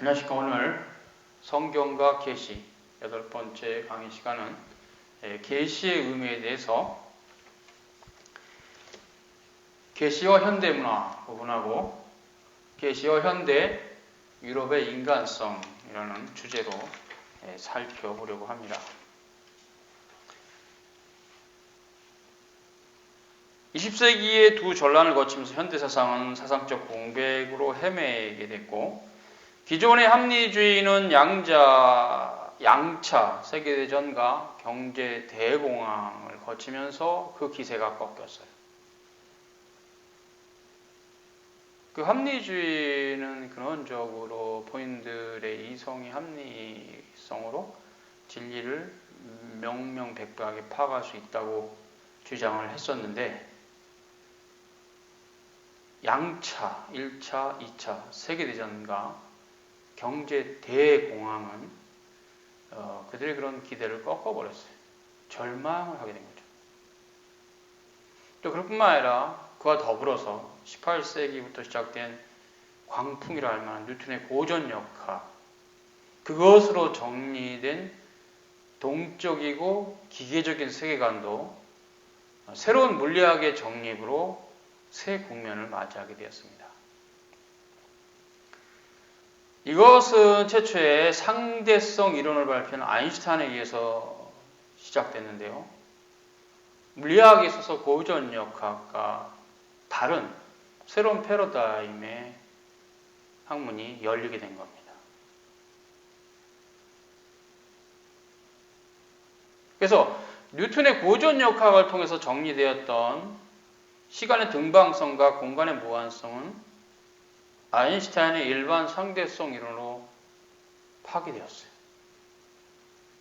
안녕하십니까. 오늘 성경과 계시 8번째 강의 시간은 계시의 의미에 대해서 계시와 현대문화 부분하고 계시와 현대 유럽의 인간성이라는 주제로 살펴보려고 합니다. 20세기의 두 전란을 거치면서 현대사상은 사상적 공백으로 헤매게 됐고, 기존의 합리주의는 양차 세계대전과 경제 대공황을 거치면서 그 기세가 꺾였어요. 그 합리주의는 근원적으로 본인들의 이성의 합리성으로 진리를 명명백백하게 파악할 수 있다고 주장을 했었는데, 양차, 1차, 2차 세계대전과 경제 대공황은 그들의 그런 기대를 꺾어버렸어요. 절망을 하게 된 거죠. 또 그뿐만 아니라 그와 더불어서 18세기부터 시작된 광풍이라 할 만한 뉴턴의 고전역학, 그것으로 정리된 동적이고 기계적인 세계관도 새로운 물리학의 정립으로 새 국면을 맞이하게 되었습니다. 이것은 최초의 상대성 이론을 발표한 아인슈타인에 의해서 시작됐는데요. 물리학에 있어서 고전역학과 다른 새로운 패러다임의 학문이 열리게 된 겁니다. 그래서 뉴턴의 고전역학을 통해서 정리되었던 시간의 등방성과 공간의 무한성은 아인슈타인의 일반 상대성 이론으로 파괴되었어요.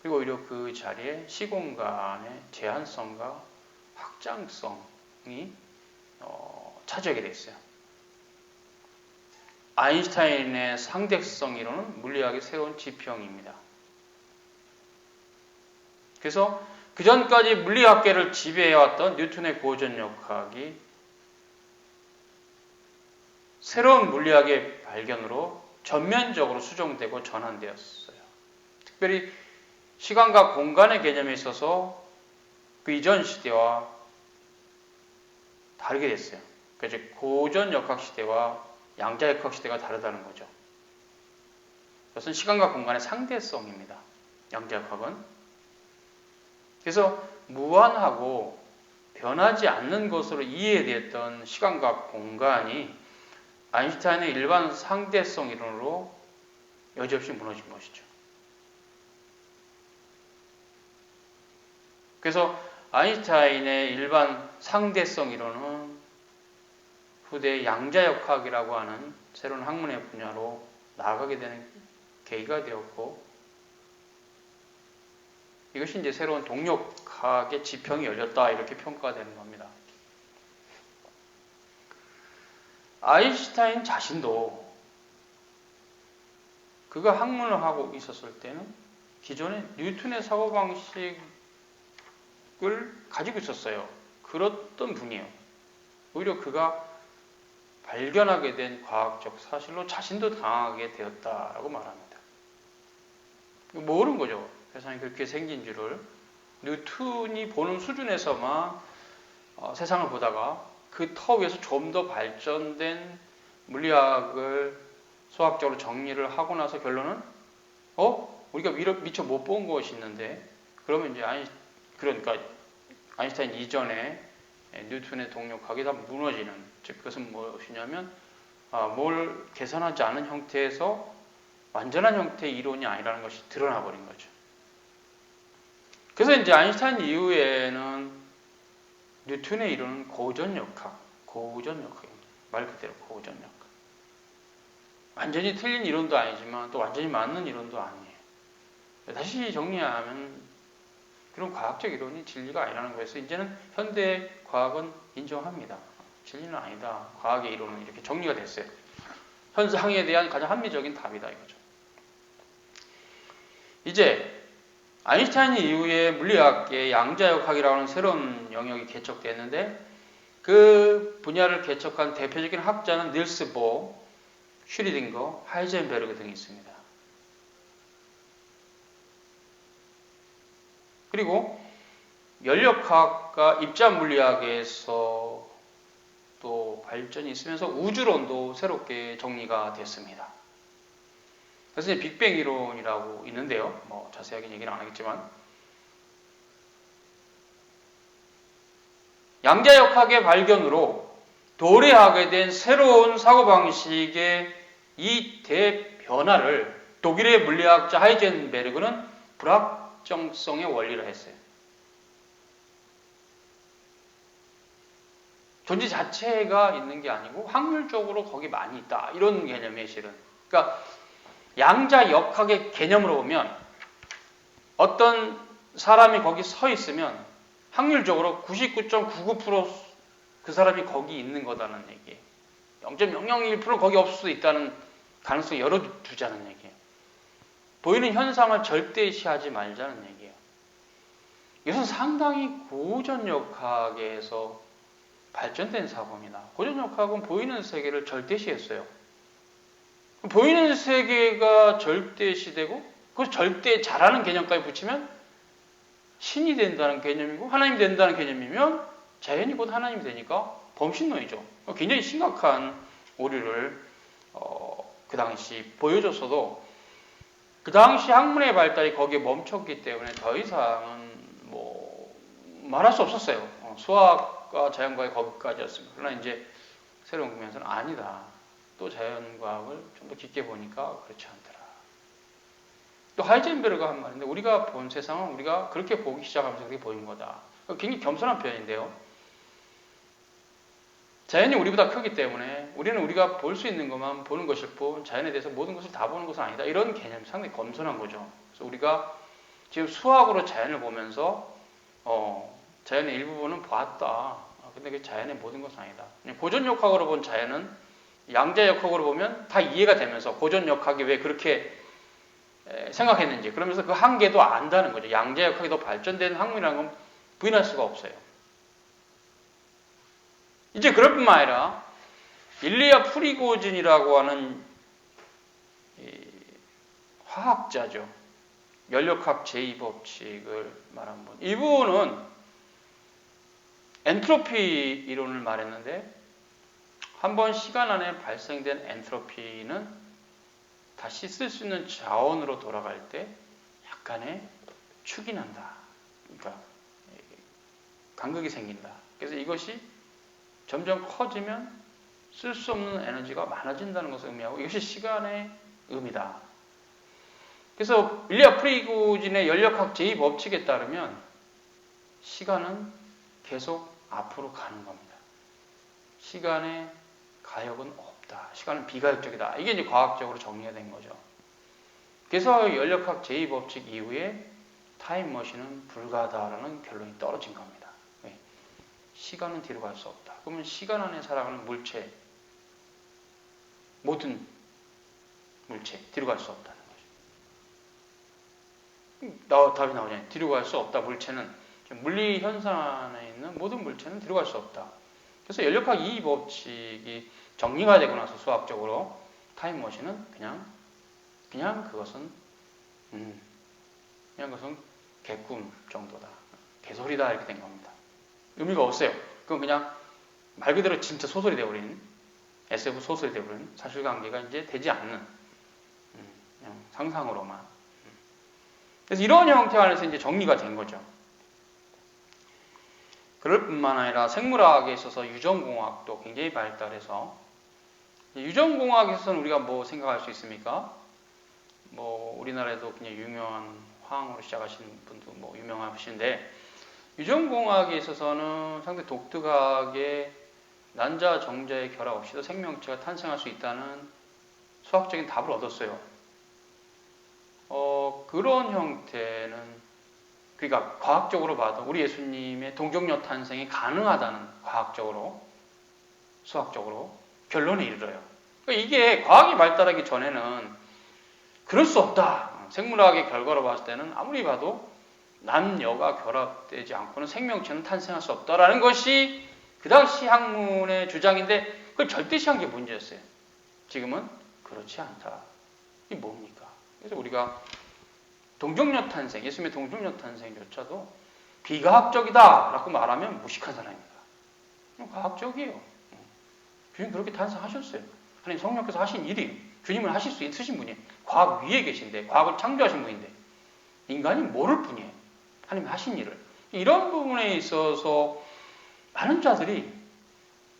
그리고 오히려 그 자리에 시공간의 제한성과 확장성이 차지하게 됐어요. 아인슈타인의 상대성 이론은 물리학의 새로운 지평입니다. 그래서 그 전까지 물리학계를 지배해왔던 뉴턴의 고전역학이 새로운 물리학의 발견으로 전면적으로 수정되고 전환되었어요. 특별히 시간과 공간의 개념에 있어서 그 이전 시대와 다르게 됐어요. 그러니까 고전역학 시대와 양자역학 시대가 다르다는 거죠. 그것은 시간과 공간의 상대성입니다. 양자역학은. 그래서 무한하고 변하지 않는 것으로 이해됐던 시간과 공간이 아인슈타인의 일반 상대성 이론으로 여지없이 무너진 것이죠. 그래서 아인슈타인의 일반 상대성 이론은 후대 양자역학이라고 하는 새로운 학문의 분야로 나아가게 되는 계기가 되었고, 이것이 이제 새로운 동력학의 지평이 열렸다, 이렇게 평가가 되는 겁니다. 아인슈타인 자신도 그가 학문을 하고 있었을 때는 기존의 뉴턴의 사고방식을 가지고 있었어요. 그랬던 분이에요. 오히려 그가 발견하게 된 과학적 사실로 자신도 당하게 되었다라고 말합니다. 모르는 거죠. 세상이 그렇게 생긴 줄을. 뉴턴이 보는 수준에서만 세상을 보다가 그 터 위에서 좀 더 발전된 물리학을 수학적으로 정리를 하고 나서 결론은 우리가 미처 못 본 것이 있는데, 그러면 이제 그러니까 아인슈타인 이전에 뉴턴의 동력학이 다 무너지는, 즉 그것은 무엇이냐면 뭘 계산하지 않은 형태에서 완전한 형태의 이론이 아니라는 것이 드러나 버린 거죠. 그래서 이제 아인슈타인 이후에는 뉴턴의 이론은 고전역학입니다. 말 그대로 고전역학. 완전히 틀린 이론도 아니지만 또 완전히 맞는 이론도 아니에요. 다시 정리하면 그런 과학적 이론이 진리가 아니라는 거에서 이제는 현대 과학은 인정합니다. 진리는 아니다. 과학의 이론은 이렇게 정리가 됐어요. 현상에 대한 가장 합리적인 답이다, 이거죠. 이제 아인슈타인 이후에 물리학계의 양자역학이라고 하는 새로운 영역이 개척됐는데, 그 분야를 개척한 대표적인 학자는 닐스 보hr, 슈리딩거, 하이젠베르그 등이 있습니다. 그리고 연력학과 입자물리학에서 또 발전이 있으면서 우주론도 새롭게 정리가 됐습니다. 그래서 이제 빅뱅 이론이라고 있는데요. 뭐 자세하게 얘기는 안 하겠지만 양자역학의 발견으로 도래하게 된 새로운 사고방식의 이 대변화를 독일의 물리학자 하이젠베르그는 불확정성의 원리라 했어요. 존재 자체가 있는 게 아니고 확률적으로 거기 많이 있다. 이런 개념이에요, 실은. 그러니까 양자역학의 개념으로 보면 어떤 사람이 거기 서 있으면 확률적으로 99.99% 그 사람이 거기 있는 거다는 얘기예요. 0.001% 거기 없을 수도 있다는 가능성을 열어두자는 얘기예요. 보이는 현상을 절대시하지 말자는 얘기예요. 이것은 상당히 고전역학에서 발전된 사고입니다. 고전역학은 보이는 세계를 절대시했어요. 보이는 세계가 절대시되고 그 절대 잘하는 개념까지 붙이면 신이 된다는 개념이고 하나님이 된다는 개념이면 자연이 곧 하나님이 되니까 범신론이죠. 굉장히 심각한 오류를 그 당시 보여줬어도 그 당시 학문의 발달이 거기에 멈췄기 때문에 더 이상은 뭐 말할 수 없었어요. 수학과 자연과의 거기까지였습니다. 그러나 이제 새로운 국면에서는 아니다. 또 자연과학을 좀 더 깊게 보니까 그렇지 않더라. 또 하이젠베르가 한 말인데 우리가 본 세상은 우리가 그렇게 보기 시작하면서 그렇게 보인 거다. 굉장히 겸손한 표현인데요. 자연이 우리보다 크기 때문에 우리는 우리가 볼 수 있는 것만 보는 것일 뿐 자연에 대해서 모든 것을 다 보는 것은 아니다. 이런 개념이 상당히 겸손한 거죠. 그래서 우리가 지금 수학으로 자연을 보면서 자연의 일부분은 봤다. 근데 그 자연의 모든 것은 아니다. 고전역학으로 본 자연은 양자역학으로 보면 다 이해가 되면서 고전역학이 왜 그렇게 생각했는지 그러면서 그 한계도 안다는 거죠. 양자역학이 더 발전된 학문이라는 건 부인할 수가 없어요. 이제 그럴 뿐만 아니라 일리아 프리고진이라고 하는 화학자죠. 연력학 제2법칙을 말한 분. 이분은 엔트로피 이론을 말했는데 한번 시간 안에 발생된 엔트로피는 다시 쓸 수 있는 자원으로 돌아갈 때 약간의 축이 난다. 그러니까 간극이 생긴다. 그래서 이것이 점점 커지면 쓸 수 없는 에너지가 많아진다는 것을 의미하고 이것이 시간의 의미다. 그래서 일리아 프리고진의 연력학 제2법칙에 따르면 시간은 계속 앞으로 가는 겁니다. 시간의 가역은 없다. 시간은 비가역적이다. 이게 이제 과학적으로 정리가 된 거죠. 그래서 연력학 제2법칙 이후에 타임머신은 불가하다라는 결론이 떨어진 겁니다. 왜? 시간은 뒤로 갈 수 없다. 그러면 시간 안에 살아가는 물체, 모든 물체, 뒤로 갈 수 없다는 거죠. 답이 나오잖아요. 뒤로 갈 수 없다. 물체는, 물리 현상 안에 있는 모든 물체는 뒤로 갈 수 없다. 그래서 연력학 이 법칙이 정리가 되고 나서 수학적으로 타임머신은 그냥 그것은 개꿈 정도다. 개소리다. 이렇게 된 겁니다. 의미가 없어요. 그건 그냥 말 그대로 진짜 소설이 되어버린, SF 소설이 되어버린 사실관계가 이제 되지 않는 그냥 상상으로만. 그래서 이런 형태 안에서 이제 정리가 된 거죠. 그럴 뿐만 아니라 생물학에 있어서 유전공학도 굉장히 발달해서, 유전공학에서는 우리가 뭐 생각할 수 있습니까? 뭐 우리나라에도 굉장히 유명한 화학으로 시작하신 분도 뭐 유명하신데, 유전공학에 있어서는 상당히 독특하게 난자 정자의 결합 없이도 생명체가 탄생할 수 있다는 수학적인 답을 얻었어요. 그런 형태는, 그러니까 과학적으로 봐도 우리 예수님의 동정녀 탄생이 가능하다는, 과학적으로, 수학적으로 결론에 이르러요. 그러니까 이게 과학이 발달하기 전에는 그럴 수 없다. 생물학의 결과로 봤을 때는 아무리 봐도 남녀가 결합되지 않고는 생명체는 탄생할 수 없다라는 것이 그 당시 학문의 주장인데, 그걸 절대시한 게 문제였어요. 지금은 그렇지 않다. 이게 뭡니까? 그래서 우리가 동정녀 탄생, 예수님의 동정녀 탄생조차도 비과학적이다라고 말하면 무식한 사람입니다. 과학적이에요. 주님 그렇게 탄생하셨어요. 하나님 성령께서 하신 일이 주님은 하실 수 있으신 분이에요. 과학 위에 계신데, 과학을 창조하신 분인데 인간이 모를 뿐이에요. 하나님 하신 일을. 이런 부분에 있어서 많은 자들이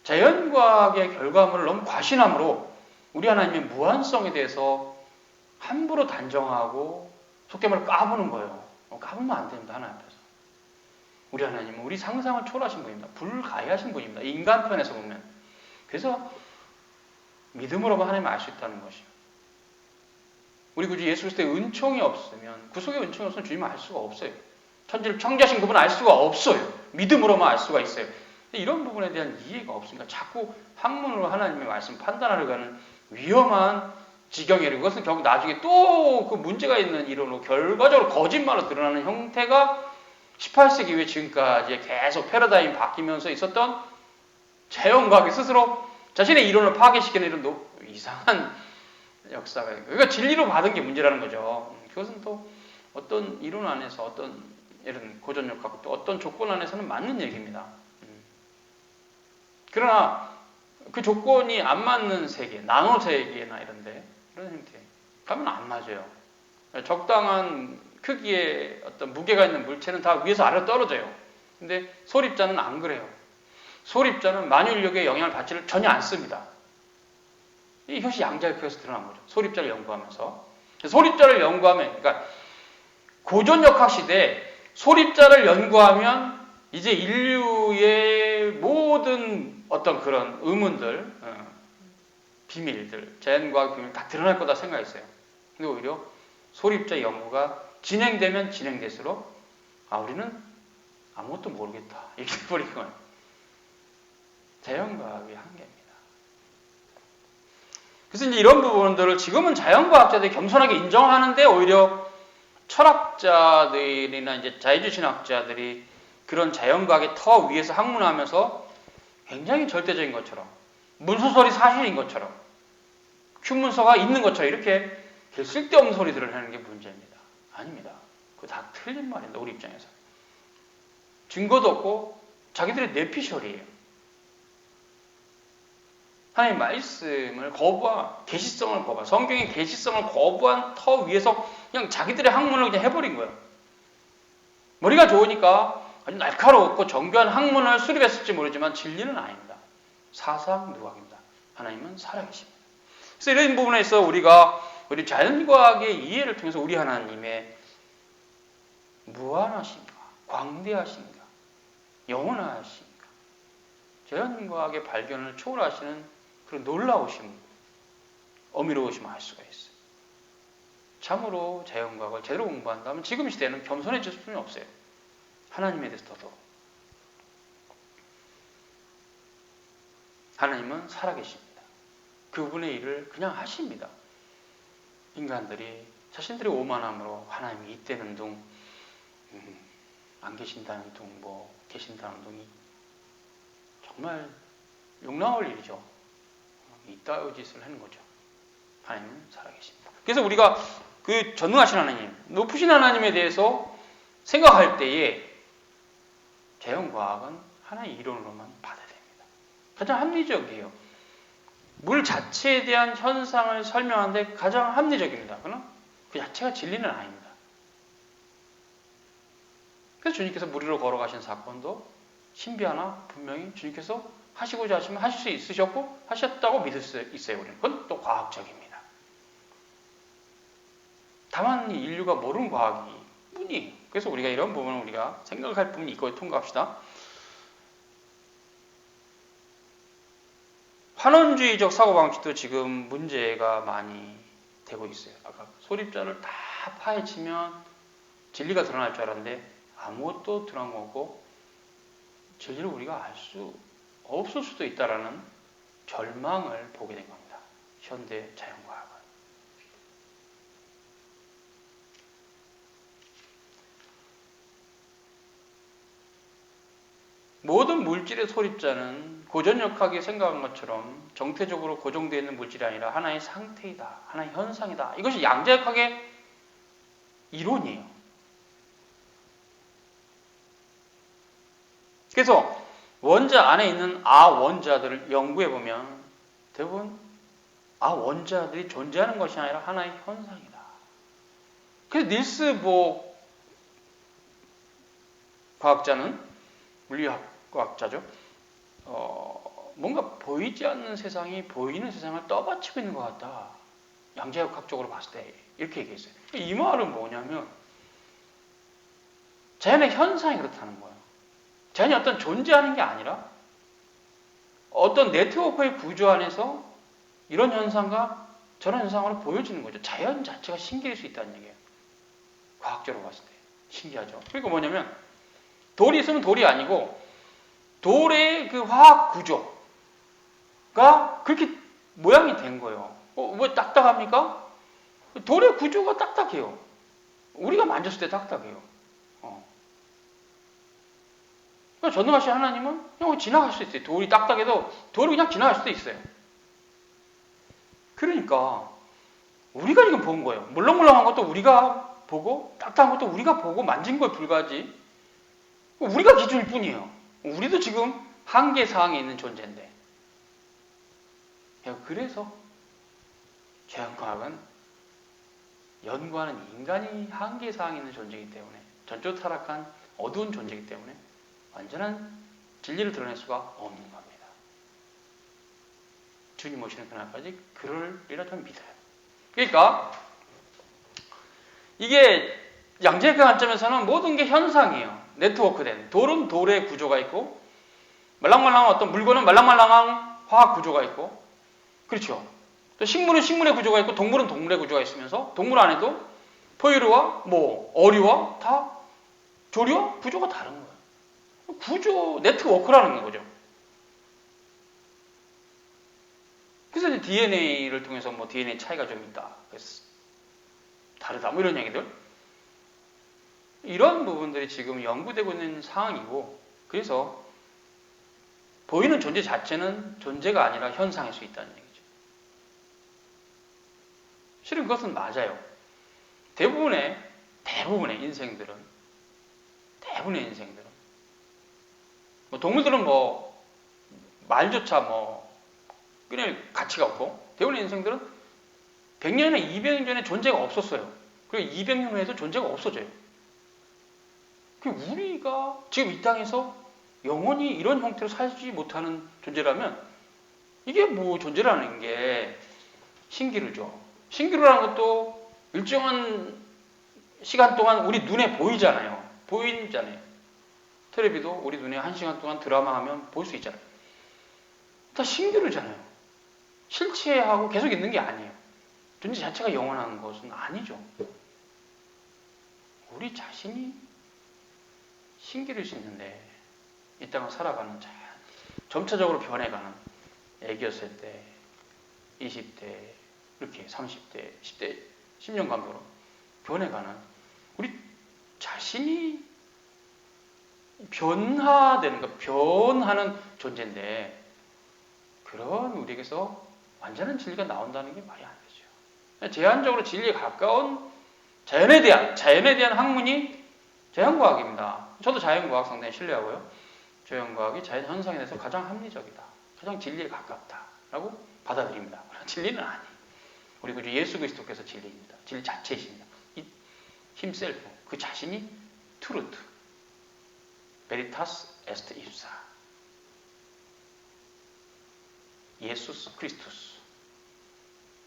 자연과학의 결과물을 너무 과신함으로 우리 하나님의 무한성에 대해서 함부로 단정하고 속된 말로 까부는 거예요. 까부면 안 됩니다. 하나님 앞에서. 우리 하나님은 우리 상상을 초월하신 분입니다. 불가해하신 분입니다. 인간 편에서 보면. 그래서 믿음으로만 하나님을 알 수 있다는 것이요. 우리 구주 예수 그리스도의 은총이 없으면, 구속의 은총이 없으면 주님을 알 수가 없어요. 천지를 창조하신 그분을 알 수가 없어요. 믿음으로만 알 수가 있어요. 이런 부분에 대한 이해가 없으니까 자꾸 학문으로 하나님의 말씀 판단하려고 하는 위험한 지경에 이르고, 그것은 결국 나중에 또 그 문제가 있는 이론으로 결과적으로 거짓말로 드러나는 형태가 18세기 이후에 지금까지 계속 패러다임이 바뀌면서 있었던 자연과학이 스스로 자신의 이론을 파괴시키는 이런 이상한 역사가 있고, 그러니까 진리로 받은 게 문제라는 거죠. 그것은 또 어떤 이론 안에서 어떤 이런 고전역학 또 어떤 조건 안에서는 맞는 얘기입니다. 그러나 그 조건이 안 맞는 세계, 나노 세계나 이런데 이런 형태 가면 안 맞아요. 적당한 크기의 어떤 무게가 있는 물체는 다 위에서 아래로 떨어져요. 근데 소립자는 안 그래요. 소립자는 만유인력의 영향을 받지를 전혀 않습니다. 이것이 양자역학에서 드러난 거죠. 소립자를 연구하면서. 소립자를 연구하면, 그러니까 고전역학 시대에 소립자를 연구하면 이제 인류의 모든 어떤 그런 의문들, 비밀들, 자연과학 비밀 다 드러날 거다 생각했어요. 근데 오히려 소립자 연구가 진행되면 진행될수록 우리는 아무것도 모르겠다 이렇게 돼버린 거예요. 자연과학의 한계입니다. 그래서 이제 이런 부분들을 지금은 자연과학자들이 겸손하게 인정하는데 오히려 철학자들이나 이제 자유주의신학자들이 그런 자연과학의 터 위에서 학문하면서 굉장히 절대적인 것처럼, 문소설이 사실인 것처럼, 흉문서가 있는 것처럼 이렇게 쓸데없는 소리들을 하는 게 문제입니다. 아닙니다. 그거 다 틀린 말입니다. 우리 입장에서. 증거도 없고 자기들의 내피셜이에요. 하나님의 말씀을 거부한, 계시성을 거부한, 성경의 계시성을 거부한 터 위에서 그냥 자기들의 학문을 그냥 해버린 거예요. 머리가 좋으니까 아주 날카롭고 정교한 학문을 수립했을지 모르지만 진리는 아닙니다. 사상 누각입니다. 하나님은 살아계십니다. 그래서 이런 부분에 있어 우리 자연과학의 이해를 통해서 우리 하나님의 무한하신가, 광대하신가, 영원하신가, 자연과학의 발견을 초월하시는 그런 놀라우심, 어미로우심을 알 수가 있어요. 참으로 자연과학을 제대로 공부한다면 지금 시대에는 겸손해질 수는 없어요. 하나님에 대해서 더더. 하나님은 살아계십니다. 그분의 일을 그냥 하십니다. 인간들이 자신들의 오만함으로 하나님이 있다는 둥, 안 계신다는 둥, 계신다는 둥이 정말 욕 나올 일이죠. 이따위 짓을 하는 거죠. 하나님은 살아계십니다. 그래서 우리가 그 전능하신 하나님, 높으신 하나님에 대해서 생각할 때에 자연과학은 하나의 이론으로만 받아야 됩니다. 가장 합리적이에요. 물 자체에 대한 현상을 설명하는데 가장 합리적입니다. 그러나 그 자체가 진리는 아닙니다. 그래서 주님께서 물 위로 걸어가신 사건도 신비하나 분명히 주님께서 하시고자 하시면 하실 수 있으셨고 하셨다고 믿을 수 있어요. 우리는. 그건 또 과학적입니다. 다만 인류가 모르는 과학이 뿐이에요. 그래서 우리가 이런 부분을 우리가 생각할 부분이 있고 통과합시다. 환원주의적 사고방식도 지금 문제가 많이 되고 있어요. 아까 소립자를 다 파헤치면 진리가 드러날 줄 알았는데 아무것도 드러난 거고 진리를 우리가 알 수 없을 수도 있다라는 절망을 보게 된 겁니다. 현대 자연과학은. 모든 물질의 소립자는 고전역학이 생각한 것처럼 정태적으로 고정되어 있는 물질이 아니라 하나의 상태이다. 하나의 현상이다. 이것이 양자역학의 이론이에요. 그래서 원자 안에 있는 원자들을 연구해보면 대부분 원자들이 존재하는 것이 아니라 하나의 현상이다. 그래서 닐스 보hr 과학자는, 물리학 과학자죠. 뭔가 보이지 않는 세상이 보이는 세상을 떠받치고 있는 것 같다. 양자역학적으로 봤을 때 이렇게 얘기했어요. 이 말은 뭐냐면 자연의 현상이 그렇다는 거예요. 자연이 어떤 존재하는 게 아니라 어떤 네트워크의 구조 안에서 이런 현상과 저런 현상으로 보여지는 거죠. 자연 자체가 신기할 수 있다는 얘기예요. 과학적으로 봤을 때. 신기하죠. 그러니까 뭐냐면 돌이 있으면 돌이 아니고 돌의 그 화학 구조가 그렇게 모양이 된 거예요. 왜 딱딱합니까? 돌의 구조가 딱딱해요. 우리가 만졌을 때 딱딱해요. 그러니까 전능하신 하나님은 그냥 지나갈 수 있어요. 돌이 딱딱해도 돌이 그냥 지나갈 수도 있어요. 그러니까 우리가 지금 본 거예요. 물렁물렁한 것도 우리가 보고 딱딱한 것도 우리가 보고 만진 거에 불과하지. 우리가 기준일 뿐이에요. 우리도 지금 한계 사항에 있는 존재인데. 그래서 자연과학은 연구하는 인간이 한계 사항에 있는 존재이기 때문에, 전적 타락한 어두운 존재이기 때문에 완전한 진리를 드러낼 수가 없는 겁니다. 주님 오시는 그날까지 그럴리라 좀 믿어요. 그러니까 이게 양자역학 관점에서는 모든 게 현상이에요. 네트워크된. 돌은 돌의 구조가 있고, 말랑말랑한 어떤 물건은 말랑말랑한 화학 구조가 있고, 그렇죠. 또 식물은 식물의 구조가 있고, 동물은 동물의 구조가 있으면서, 동물 안에도 포유류와 어류와 다 조류와 구조가 다른 거예요. 구조 네트워크라는 거죠. 그래서 이제 DNA를 통해서 DNA 차이가 좀 있다, 그래서 다르다, 이런 얘기들. 이런 부분들이 지금 연구되고 있는 상황이고, 그래서 보이는 존재 자체는 존재가 아니라 현상일 수 있다는 얘기죠. 실은 그것은 맞아요. 대부분의 인생들은 동물들은 말조차 끊을 가치가 없고, 대부분의 인생들은 100년이나 200년 전에 존재가 없었어요. 그리고 200년 후에도 존재가 없어져요. 우리가 지금 이 땅에서 영원히 이런 형태로 살지 못하는 존재라면 이게 존재라는 게 신기를 줘. 신기루라는 것도 일정한 시간 동안 우리 눈에 보이잖아요. 텔레비도 우리 눈에 1시간 동안 드라마 하면 볼 수 있잖아요. 다 신기루잖아요. 실체하고 계속 있는 게 아니에요. 존재 자체가 영원한 것은 아니죠. 우리 자신이 신기를 수 있는데, 이 땅을 살아가는 점차적으로 변해가는, 애기였을 때 20대, 이렇게 30대, 10대, 10년 간격으로 변해가는 우리 자신이 변하는 존재인데, 그런 우리에게서 완전한 진리가 나온다는 게 말이 안 되죠. 제한적으로 진리에 가까운 자연에 대한 학문이 자연과학입니다. 저도 자연과학 상당히 신뢰하고요. 자연과학이 자연 현상에 대해서 가장 합리적이다, 가장 진리에 가깝다라고 받아들입니다. 그러나 진리는 아니에요. 우리 구주 예수 그리스도께서 진리입니다. 진리 자체이십니다. 이 힘셀프, 그 자신이 트루트, 베리타스 에스트 입사, 예수스 크리스투스,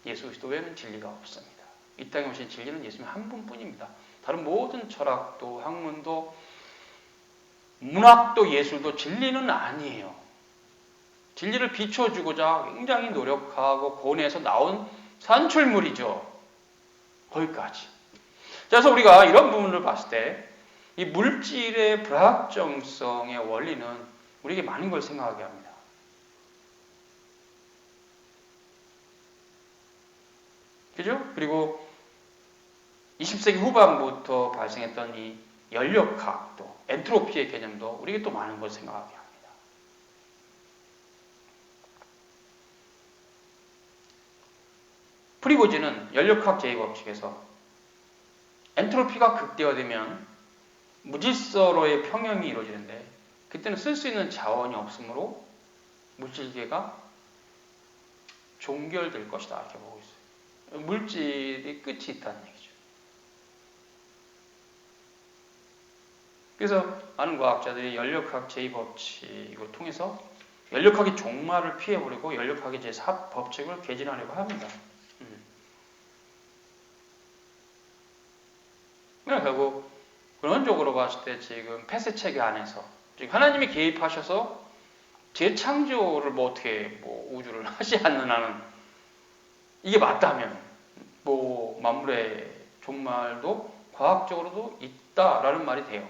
예수 그리스도 외에는 진리가 없습니다. 이 땅에 오신 진리는 예수님 한 분뿐입니다. 다른 모든 철학도 학문도 문학도 예술도 진리는 아니에요. 진리를 비춰주고자 굉장히 노력하고 고뇌해서 나온 산출물이죠. 거기까지. 그래서 우리가 이런 부분을 봤을 때 이 물질의 불확정성의 원리는 우리에게 많은 걸 생각하게 합니다. 그죠? 그리고 20세기 후반부터 발생했던 이 연력학도, 엔트로피의 개념도 우리에게 또 많은 걸 생각하게 합니다. 프리고지는 연력학 제2법칙에서 엔트로피가 극대화되면 무질서로의 평형이 이루어지는데 그때는 쓸 수 있는 자원이 없으므로 물질계가 종결될 것이다 이렇게 보고 있어요. 물질이 끝이 있다는 얘기죠. 그래서 많은 과학자들이 연력학 제2법칙을 통해서 연력학의 종말을 피해버리고 연력학의 제4법칙을 개진하려고 합니다. 그러니까 결국 근원적으로 봤을 때 지금 폐쇄체계 안에서 지금 하나님이 개입하셔서 재창조를 어떻게 우주를 하지 않는 한은 이게 맞다면 만물의 종말도 과학적으로도 있다라는 말이 돼요.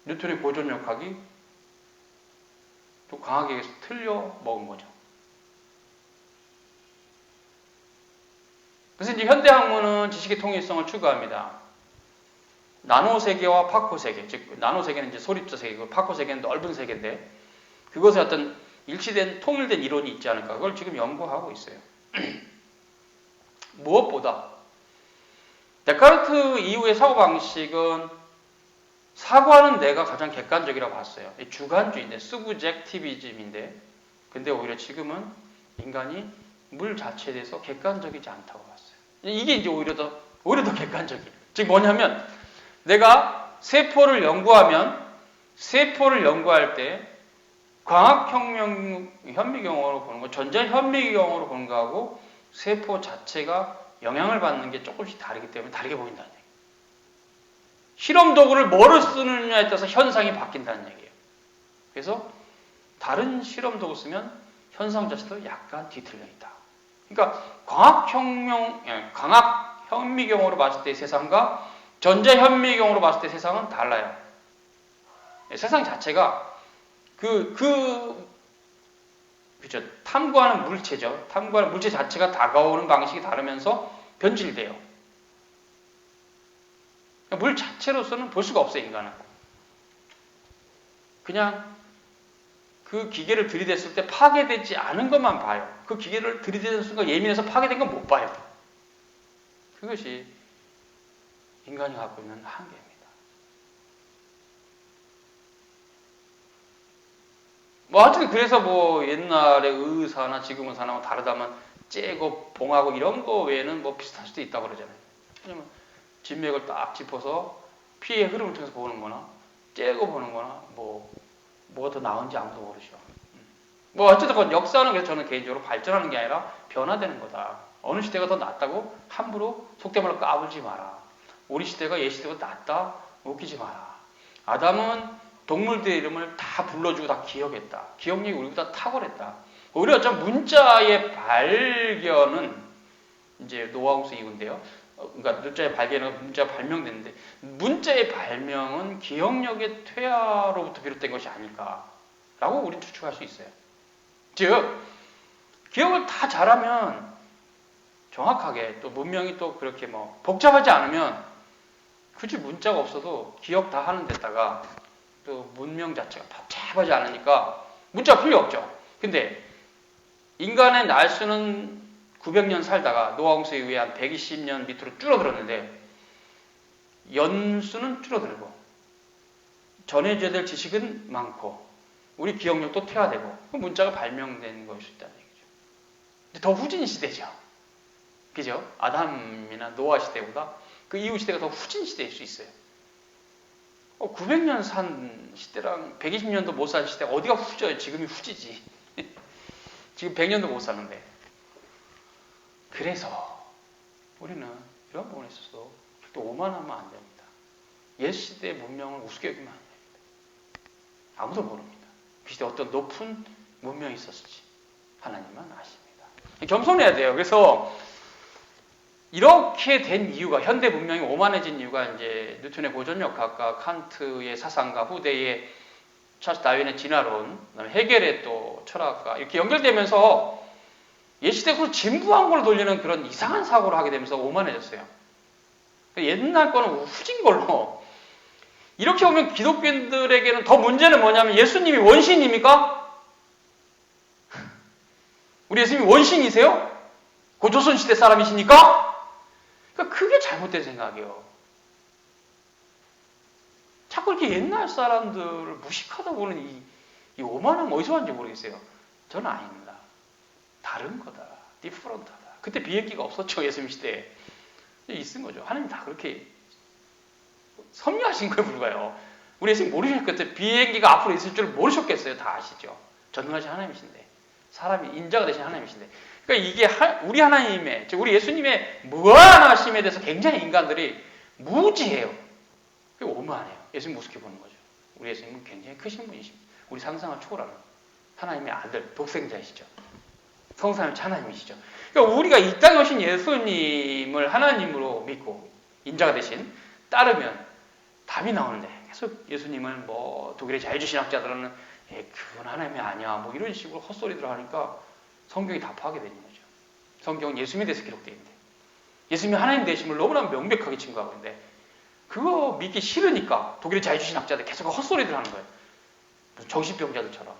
뉴턴의 보존역학이 또 과학에게서 틀려 먹은 거죠. 그래서 이제 현대학문은 지식의 통일성을 추구합니다. 나노세계와 파코세계, 즉 나노세계는 이제 소립자 세계고 파코세계는 넓은 세계인데 그것에 어떤 일치된 통일된 이론이 있지 않을까 그걸 지금 연구하고 있어요. 무엇보다 데카르트 이후의 사고방식은 사고하는 내가 가장 객관적이라고 봤어요. 주관주의인데 수브젝티비즘인데 근데 오히려 지금은 인간이 물 자체에 대해서 객관적이지 않다고 봤어요. 이게 이제 오히려 더 객관적이에요. 즉 뭐냐면 내가 세포를 연구할 때 광학혁명 현미경으로 보는 거, 전자현미경으로 보는 거하고 세포 자체가 영향을 받는 게 조금씩 다르기 때문에 다르게 보인다는 얘기예요. 실험 도구를 뭐를 쓰느냐에 따라서 현상이 바뀐다는 얘기예요. 그래서 다른 실험 도구 쓰면 현상 자체도 약간 뒤틀려 있다. 그러니까 광학현미경으로 봤을 때의 세상과 전자현미경으로 봤을 때 세상은 달라요. 세상 자체가 그죠. 탐구하는 물체죠. 탐구하는 물체 자체가 다가오는 방식이 다르면서 변질돼요. 물 자체로서는 볼 수가 없어요, 인간은. 그냥 그 기계를 들이댔을 때 파괴되지 않은 것만 봐요. 그 기계를 들이대는 순간 예민해서 파괴된 건 못 봐요. 그것이 인간이 갖고 있는 한계입니다. 하여튼 그래서 옛날에 의사나 지금 의사나 다르다면 째고 봉하고 이런 거 외에는 비슷할 수도 있다고 그러잖아요. 왜냐면 진맥을 딱 짚어서 피의 흐름을 통해서 보는 거나 째고 보는 거나 뭐가 더 나은지 아무도 모르죠. 어쨌든 역사는 그래서 저는 개인적으로 발전하는 게 아니라 변화되는 거다. 어느 시대가 더 낫다고 함부로 속된 말로 까불지 마라. 우리 시대가 옛 시대보다 낫다? 웃기지 마라. 아담은 동물들의 이름을 다 불러주고 다 기억했다. 기억력이 우리보다 탁월했다. 오히려 어쩌면 문자의 발견은 이제 노아홍수 이후인데요. 그러니까 문자의 발견은 문자가 발명됐는데 문자의 발명은 기억력의 퇴화로부터 비롯된 것이 아닐까라고 우리는 추측할 수 있어요. 즉 기억을 다 잘하면 정확하게 또 문명이 또 그렇게 복잡하지 않으면 굳이 문자가 없어도 기억 다 하는 데다가 또 문명 자체가 복잡하지 않으니까 문자가 필요 없죠. 근데 인간의 날수는 900년 살다가 노아홍수에 의해 한 120년 밑으로 줄어들었는데 연수는 줄어들고 전해져야 될 지식은 많고 우리 기억력도 퇴화되고 문자가 발명된 것일 수 있다는 얘기죠. 근데 더 후진 시대죠. 그죠? 아담이나 노아 시대보다 그 이후 시대가 더 후진 시대일 수 있어요. 900년 산 시대랑 120년도 못 산 시대 어디가 후져요? 지금이 후지지. 지금 100년도 못 사는데. 그래서 우리는 이런 부분에 있어서 또 오만하면 안 됩니다. 옛 시대의 문명을 우습게 여기면 안 됩니다. 아무도 모릅니다. 그 시대에 어떤 높은 문명이 있었을지 하나님만 아십니다. 겸손해야 돼요. 그래서 이렇게 된 이유가 현대 문명이 오만해진 이유가 이제 뉴턴의 보존역학과 칸트의 사상과 후대의 찰스 다윈의 진화론, 그다음에 헤겔의 또 철학과 이렇게 연결되면서 옛시대로 진부한 걸 돌리는 그런 이상한 사고를 하게 되면서 오만해졌어요. 옛날 거는 후진 걸로. 이렇게 보면 기독교인들에게는 더 문제는 뭐냐면 예수님이 원신입니까? 우리 예수님이 원신이세요? 고조선시대 사람이십니까? 그게 잘못된 생각이요. 자꾸 이렇게 옛날 사람들을 무식하다 보는 이 오만함 어디서 왔는지 모르겠어요. 저는 아닙니다. 다른 거다. 디퍼런트하다. 그때 비행기가 없었죠. 예수님 시대에. 있은 거죠. 하나님 다 그렇게 섭리하신 거에 불과해요. 우리 예수님 모르셨겠어요. 비행기가 앞으로 있을 줄 모르셨겠어요. 다 아시죠. 전능하신 하나님이신데. 사람이 인자가 되신 하나님이신데. 그러니까 이게 우리 하나님의, 즉 우리 예수님의 무한하심에 대해서 굉장히 인간들이 무지해요. 그게 오만해요. 예수님 우습게 보는 거죠. 우리 예수님은 굉장히 크신 분이십니다. 우리 상상을 초월하는 하나님의 아들, 독생자이시죠. 성삼위일체 하나님이시죠. 그러니까 우리가 이 땅에 오신 예수님을 하나님으로 믿고 인자가 되신 따르면 답이 나오는데 계속 예수님을 뭐 독일의 자유주신학자들은 그건 하나님이 아니야 뭐 이런 식으로 헛소리들 하니까 성경이 다 파괴되는 거죠. 성경은 예수님에 대해서 기록되어 있는데 예수님이 하나님 되심을 너무나 명백하게 증거하고 있는데 그거 믿기 싫으니까 독일의 자유주신학자들 계속 헛소리들 하는 거예요. 정신병자들처럼.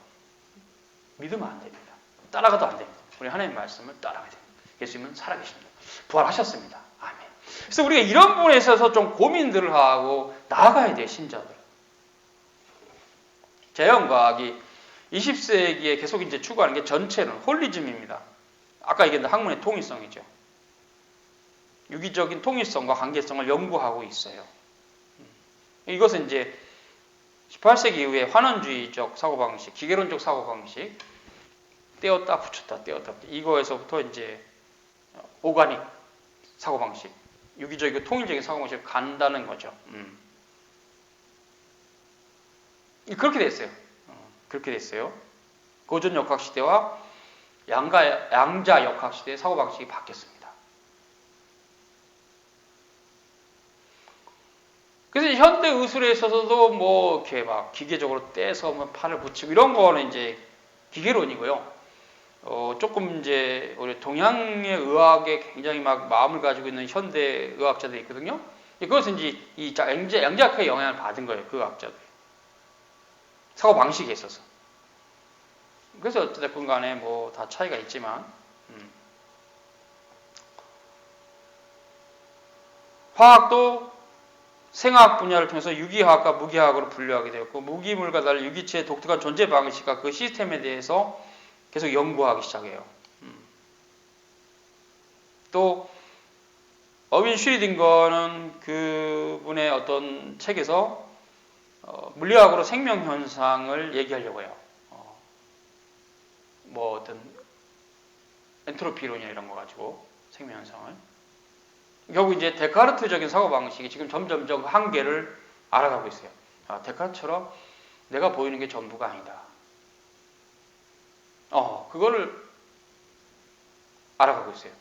믿으면 안 됩니다. 따라가도 안 됩니다. 우리 하나님의 말씀을 따라가야 됩니다. 예수님은 살아계십니다. 부활하셨습니다. 아멘. 그래서 우리가 이런 부분에 있어서 좀 고민들을 하고 나아가야 돼요. 신자들. 자연과학이 20세기에 계속 이제 추구하는 게 전체는 홀리즘입니다. 아까 얘기했던 학문의 통일성이죠. 유기적인 통일성과 관계성을 연구하고 있어요. 이것은 이제 18세기 이후에 환원주의적 사고방식, 기계론적 사고방식, 떼었다 붙였다, 떼었다 붙였다. 이거에서부터 이제 오가닉 사고방식, 유기적이고 통일적인 사고방식을 간다는 거죠. 그렇게 됐어요. 그렇게 됐어요. 고전 역학 시대와 양자 역학 시대의 사고방식이 바뀌었습니다. 그래서 현대 의술에 있어서도 뭐 이렇게 막 기계적으로 떼서 뭐 판을 붙이고 이런 거는 이제 기계론이고요. 조금 이제 우리 동양의 의학에 굉장히 막 마음을 가지고 있는 현대 의학자들이 있거든요. 그것은 이제 이 양자역학의 영향을 받은 거예요. 그 의학자들. 사고 방식에 있어서. 그래서 어쨌든 간에 뭐 다 차이가 있지만 화학도 생화학 분야를 통해서 유기화학과 무기화학으로 분류하게 되었고 무기물과 달리 유기체의 독특한 존재 방식과 그 시스템에 대해서 계속 연구하기 시작해요. 또 어윈 슈리딩거는 그분의 어떤 책에서 물리학으로 생명현상을 얘기하려고 해요. 뭐 어떤 엔트로피론이나 이런 거 가지고 생명현상을. 결국 이제 데카르트적인 사고방식이 지금 점점점 한계를 알아가고 있어요. 데카르트처럼 내가 보이는 게 전부가 아니다. 그거를 알아가고 있어요.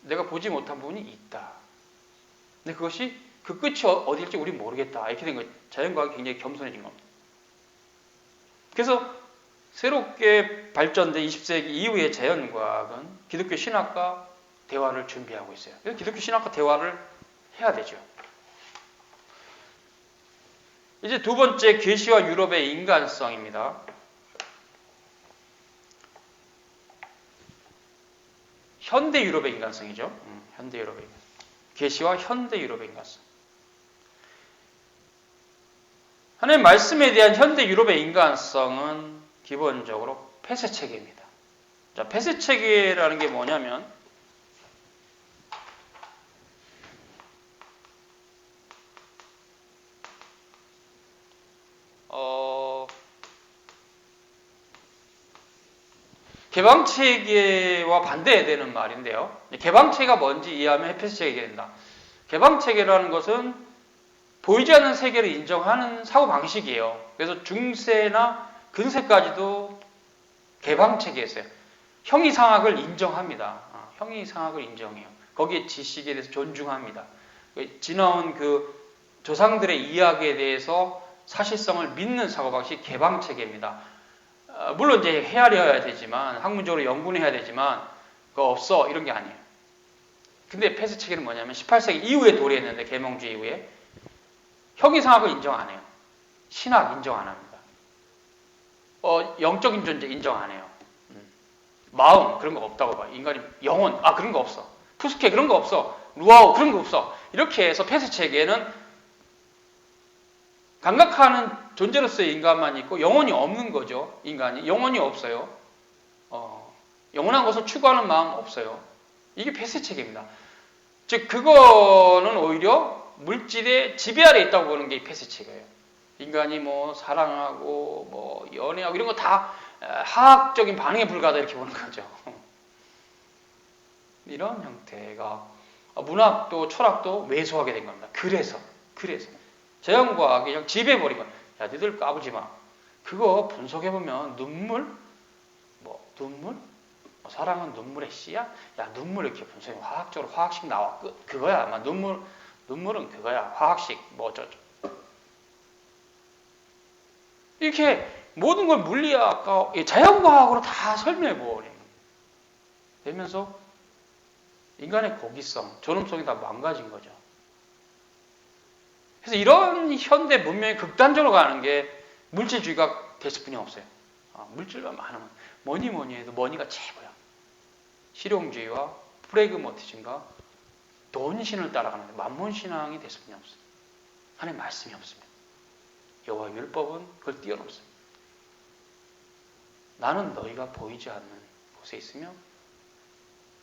내가 보지 못한 부분이 있다. 근데 그것이 그 끝이 어디일지 우린 모르겠다. 이렇게 된 거예요. 자연과학이 굉장히 겸손해진 겁니다. 그래서 새롭게 발전된 20세기 이후의 자연과학은 기독교 신학과 대화를 준비하고 있어요. 그래서 기독교 신학과 대화를 해야 되죠. 이제 두 번째, 계시와 유럽의 인간성입니다. 현대 유럽의 인간성이죠. 현대 유럽의 인간성. 계시와 현대 유럽의 인간성. 하나님의 말씀에 대한 현대 유럽의 인간성은 기본적으로 폐쇄체계입니다. 자, 폐쇄체계라는 게 뭐냐면 개방체계와 반대되는 말인데요. 개방체계가 뭔지 이해하면 폐쇄체계가 된다. 개방체계라는 것은 보이지 않는 세계를 인정하는 사고방식이에요. 그래서 중세나 근세까지도 개방체계에 있어요. 형이상학을 인정합니다. 형이상학을 인정해요. 거기에 지식에 대해서 존중합니다. 지나온 그 조상들의 이야기에 대해서 사실성을 믿는 사고방식이 개방체계입니다. 물론 이제 헤아려야 되지만 학문적으로 연구해야 되지만 그거 없어 이런 게 아니에요. 근데 폐쇄체계는 뭐냐면 18세기 이후에 도래했는데 계몽주의 이후에 형이상학을 인정 안 해요. 신학 인정 안 합니다. 영적인 존재 인정 안 해요. 마음 그런 거 없다고 봐요. 인간이 영혼 그런 거 없어. 푸스케 그런 거 없어. 루아오 그런 거 없어. 이렇게 해서 폐쇄체계에는 감각하는 존재로서의 인간만 있고 영혼이 없는 거죠. 인간이 영혼이 없어요. 영원한 것을 추구하는 마음 없어요. 이게 폐쇄체계입니다. 즉 그거는 오히려 물질의 지배 아래 있다고 보는 게 폐쇄체계예요. 인간이 뭐 사랑하고 뭐 연애하고 이런 거 다 화학적인 반응에 불과하다 이렇게 보는 거죠. 이런 형태가 문학도 철학도 왜소하게 된 겁니다. 그래서 자연과학이 그냥 지배해버린 거야. 야, 니들 까불지 마. 그거 분석해보면 눈물? 사랑은 눈물의 씨야? 야, 눈물 이렇게 분석해. 화학적으로 화학식 나와. 그거야. 아마 눈물은 그거야. 화학식, 뭐 어쩌죠. 이렇게 모든 걸 물리학과, 자연과학으로 다 설명해버리는 되면서 인간의 고기성, 존엄성이 다 망가진 거죠. 그래서 이런 현대 문명이 극단적으로 가는 게 물질주의가 될 수뿐이 없어요. 물질만 많으면 뭐니 해도 머니가 최고야. 실용주의와 프레그머티즘과 돈신을 따라가는데 만몬신앙이 될 수뿐이 없어요. 하나님 말씀이 없으면. 여호와 율법은 그걸 뛰어넘습니다. 나는 너희가 보이지 않는 곳에 있으며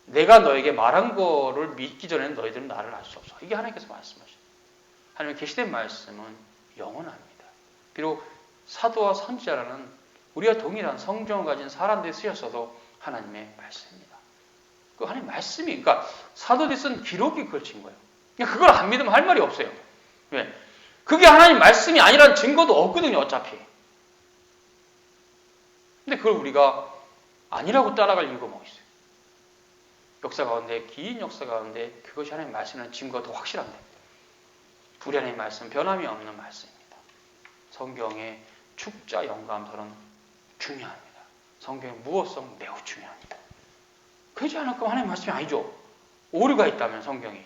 내가 너에게 말한 거를 믿기 전에는 너희들은 나를 알 수 없어. 이게 하나님께서 말씀하시죠. 하나님의 계시된 말씀은 영원합니다. 비록 사도와 선지자라는 우리가 동일한 성경을 가진 사람들이 쓰였어도 하나님의 말씀입니다. 그 하나님 말씀이, 그러니까 사도들이 쓴 기록이 걸친 거예요. 그걸 안 믿으면 할 말이 없어요. 왜? 그게 하나님 말씀이 아니라는 증거도 없거든요, 어차피. 근데 그걸 우리가 아니라고 따라갈 이유가 뭐 있어요? 역사 가운데, 긴 역사 가운데 그것이 하나님 말씀이라는 증거가 더 확실합니다. 우리 하나님 말씀, 변함이 없는 말씀입니다. 성경의 축자 영감설은 중요합니다. 성경의 무어성 매우 중요합니다. 그러지 않을 거면 하나님 말씀이 아니죠. 오류가 있다면 성경이.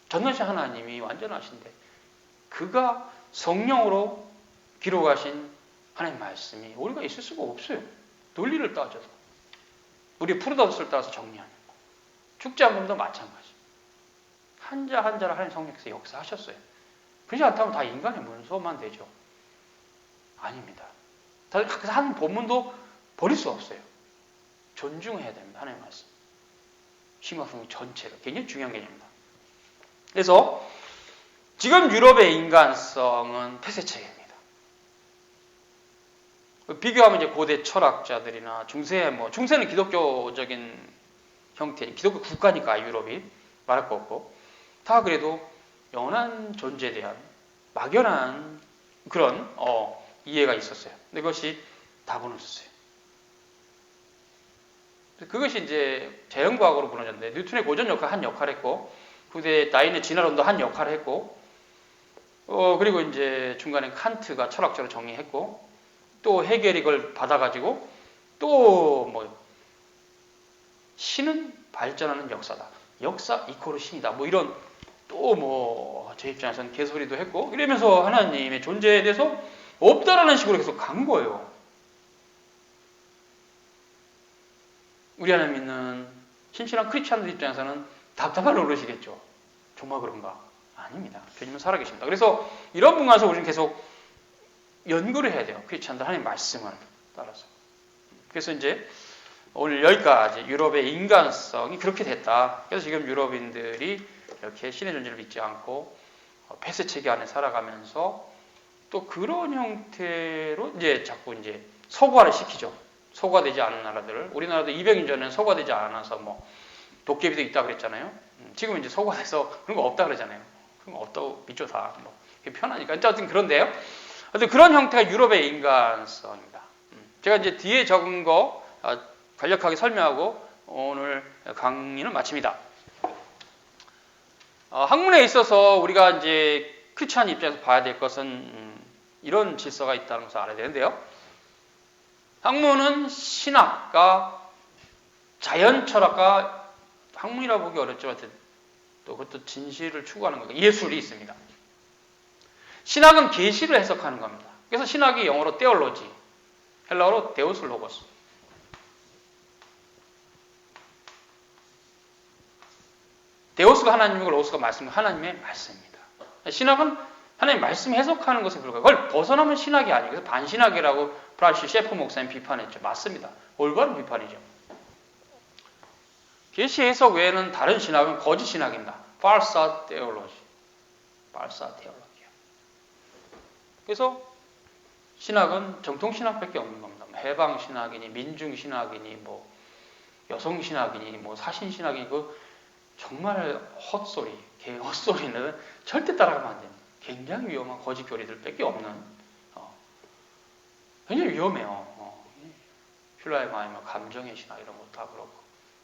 전능하신 하나님이 완전하신데 그가 성령으로 기록하신 하나님 말씀이 오류가 있을 수가 없어요. 논리를 따져서. 우리 프로더스를 따라서 정리하는 축제한금도 마찬가지. 한자 한자를 하나님 성령께서 역사하셨어요. 그렇지 않다면 다 인간의 문서만 되죠. 아닙니다. 한 본문도 버릴 수 없어요. 존중해야 됩니다. 하나님 말씀. 심화성 전체가 굉장히 중요한 개념입니다. 그래서 지금 유럽의 인간성은 폐쇄체계입니다. 비교하면 이제 고대 철학자들이나 중세는 기독교적인 형태, 기독교 국가니까 유럽이 말할 거 없고 다 그래도 영원한 존재에 대한 막연한 그런 이해가 있었어요. 근데 그것이 다분히 없었어요. 그것이 이제 자연과학으로 무너졌는데 뉴턴의 고전 역할 한 역할을 했고 후대 다인의 진화론도 한 역할을 했고 그리고 이제 중간에 칸트가 철학적으로 정리했고 또 해겔이 그걸 받아가지고 또 뭐 신은 발전하는 역사다. 역사 이코르 신이다. 뭐 이런 또 뭐 제 입장에서는 개소리도 했고 이러면서 하나님의 존재에 대해서 없다라는 식으로 계속 간 거예요. 우리 하나님 믿는 신실한 크리스찬들 입장에서는 답답할 노릇이겠죠. 정말 그런가? 아닙니다. 주님은 살아계십니다. 그래서 이런 분간에서 우리는 계속 연구를 해야 돼요. 크리스찬들 하나님 말씀을 따라서. 그래서 이제 오늘 여기까지 유럽의 인간성이 그렇게 됐다. 그래서 지금 유럽인들이 이렇게 신의 존재를 믿지 않고 폐쇄체계 안에 살아가면서 또 그런 형태로 이제 자꾸 이제 서구화를 시키죠. 서구화되지 않은 나라들을. 우리나라도 200년 전에는 서구화되지 않아서 뭐 도깨비도 있다 그랬잖아요. 지금 이제 서구화돼서 그런 거 없다 그러잖아요. 그런 거 없다고 믿죠 다. 뭐 편하니까. 어쨌든 그런데요. 그런 형태가 유럽의 인간성입니다. 제가 이제 뒤에 적은 거 간략하게 설명하고 오늘 강의는 마칩니다. 학문에 있어서 우리가 이제 크리스찬 입장에서 봐야 될 것은 이런 질서가 있다는 것을 알아야 되는데요. 학문은 신학과 자연철학과 학문이라고 보기 어렵지만 또 그것도 진실을 추구하는 거니까 예술이 있습니다. 신학은 계시를 해석하는 겁니다. 그래서 신학이 영어로 테올로지, 헬라어로 데우스 로고스. 데오스가 하나님이고 로스가 말씀, 하나님의 말씀입니다. 신학은 하나님 말씀 해석하는 것에 불과해요. 그걸 벗어나면 신학이 아니에요. 그래서 반신학이라고 브라시 셰프 목사님 비판했죠. 맞습니다. 올바른 비판이죠. 계시 해석 외에는 다른 신학은 거짓 신학입니다. falsa theology. falsa theology. 그래서 신학은 정통 신학밖에 없는 겁니다. 해방 신학이니 민중 신학이니 뭐 여성 신학이니 뭐 사신 신학이니 그 정말 헛소리, 헛소리는 절대 따라가면 안 됩니다. 굉장히 위험한 거짓 교리들밖에 없는 굉장히 위험해요. 슐라의 마이머 감정의 신학 이런 거 다 그렇고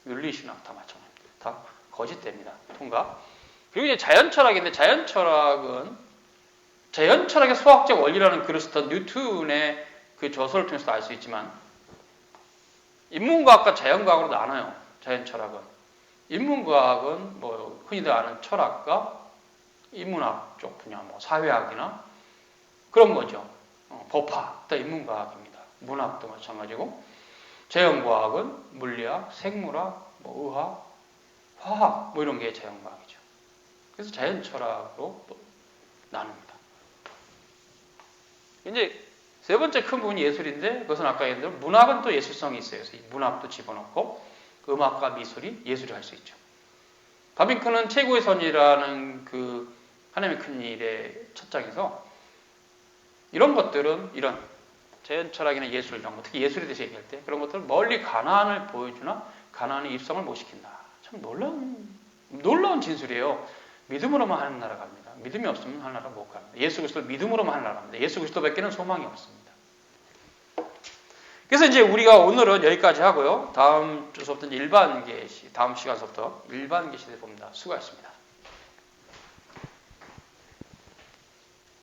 윤리 신학 다 마찬가지입니다. 다 거짓됩니다. 통과. 그리고 이제 자연 철학인데 자연 철학의 수학적 원리라는 글을 썼던 뉴턴의 그 저서를 통해서 알 수 있지만 인문과학과 자연과학으로 나눠요. 자연 철학은. 인문과학은 뭐 흔히들 아는 철학과 인문학 쪽 분야, 뭐 사회학이나 그런 거죠. 법학, 다 인문과학입니다. 문학도 마찬가지고. 자연과학은 물리학, 생물학, 뭐 의학, 화학 뭐 이런 게 자연과학이죠. 그래서 자연 철학으로 나눕니다. 이제 세 번째 큰 부분이 예술인데 그것은 아까 얘기한 대로 문학은 또 예술성이 있어요. 그래서 문학도 집어넣고 음악과 미술이 예술이 할 수 있죠. 바빙크는 최고의 선이라는 그 하나님의 큰 일의 첫 장에서 이런 것들은 이런 자연 철학이나 예술 이런 거 특히 예술에 대해서 얘기할 때 그런 것들은 멀리 가나안을 보여주나 가나안의 입성을 못 시킨다. 참 놀라운 진술이에요. 믿음으로만 하는 나라 갑니다. 믿음이 없으면 하는 나라 못 갑니다. 예수 그리스도를 믿음으로만 하는 나라 갑니다. 예수 그리스도밖에는 소망이 없습니다. 그래서 이제 우리가 오늘은 여기까지 하고요. 다음 주서부터 일반 계시, 다음 시간서부터 일반 계시를 봅니다. 수고하셨습니다.